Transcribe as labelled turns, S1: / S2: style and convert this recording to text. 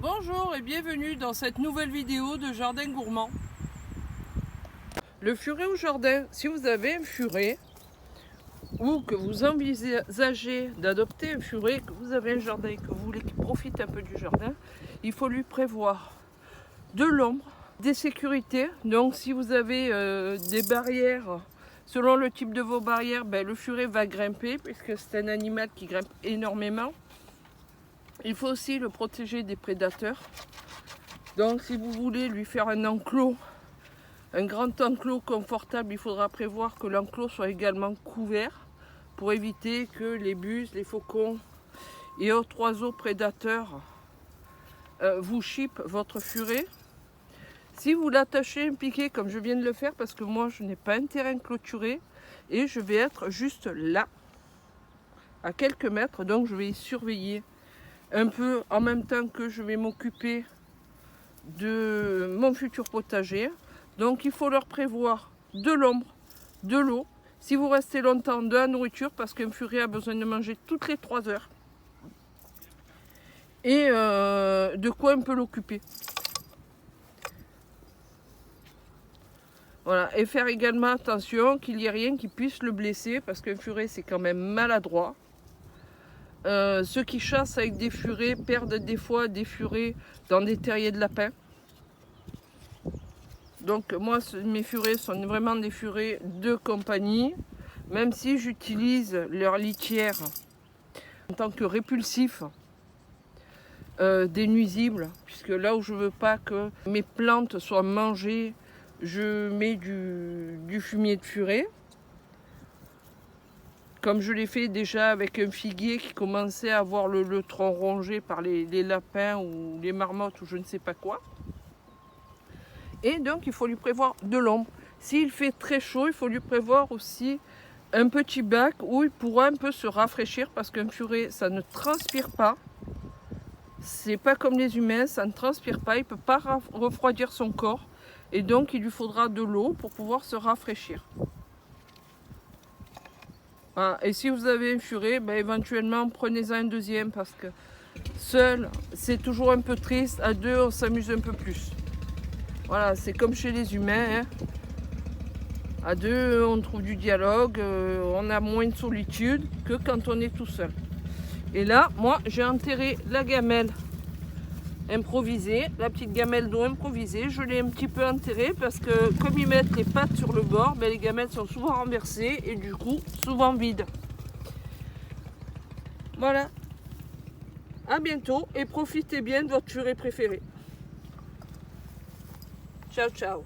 S1: Bonjour et bienvenue dans cette nouvelle vidéo de Jardin Gourmand. Le furet au jardin, si vous avez un furet ou que vous envisagez d'adopter un furet, que vous avez un jardin, que vous voulez qu'il profite un peu du jardin, il faut lui prévoir de l'ombre, des sécurités. Donc si vous avez des barrières, selon le type de vos barrières, le furet va grimper puisque c'est un animal qui grimpe énormément. Il faut aussi le protéger des prédateurs. Donc si vous voulez lui faire un enclos, un grand enclos confortable, il faudra prévoir que l'enclos soit également couvert pour éviter que les buses, les faucons et autres oiseaux prédateurs vous chippent votre furet. Si vous l'attachez un piquet comme je viens de le faire, parce que moi je n'ai pas un terrain clôturé et je vais être juste là, à quelques mètres, donc je vais y surveiller un peu en même temps que je vais m'occuper de mon futur potager. Donc il faut leur prévoir de l'ombre, de l'eau. Si vous restez longtemps, de la nourriture, parce qu'un furet a besoin de manger toutes les 3 heures. Et de quoi un peu l'occuper. Voilà, et faire également attention qu'il n'y ait rien qui puisse le blesser, parce qu'un furet c'est quand même maladroit. Ceux qui chassent avec des furets perdent des fois des furets dans des terriers de lapins. Donc moi, mes furets sont vraiment des furets de compagnie, même si j'utilise leur litière en tant que répulsif des nuisibles, puisque là où je ne veux pas que mes plantes soient mangées, je mets du fumier de furet. Comme je l'ai fait déjà avec un figuier qui commençait à avoir le tronc rongé par les lapins ou les marmottes ou je ne sais pas quoi. Et donc il faut lui prévoir de l'ombre. S'il fait très chaud, il faut lui prévoir aussi un petit bac où il pourra un peu se rafraîchir, parce qu'un furet ça ne transpire pas. C'est pas comme les humains, ça ne transpire pas, il ne peut pas refroidir son corps. Et donc il lui faudra de l'eau pour pouvoir se rafraîchir. Voilà. Et si vous avez un furet, éventuellement prenez-en un deuxième, parce que seul c'est toujours un peu triste, à deux on s'amuse un peu plus. Voilà, c'est comme chez les humains, hein. À deux on trouve du dialogue, on a moins de solitude que quand on est tout seul. Et là, moi j'ai enterré la gamelle improvisée, la petite gamelle d'eau improvisée, je l'ai un petit peu enterrée parce que comme ils mettent les pattes sur le bord, les gamelles sont souvent renversées et du coup souvent vides. Voilà, à bientôt et profitez bien de votre furet préféré. Ciao ciao.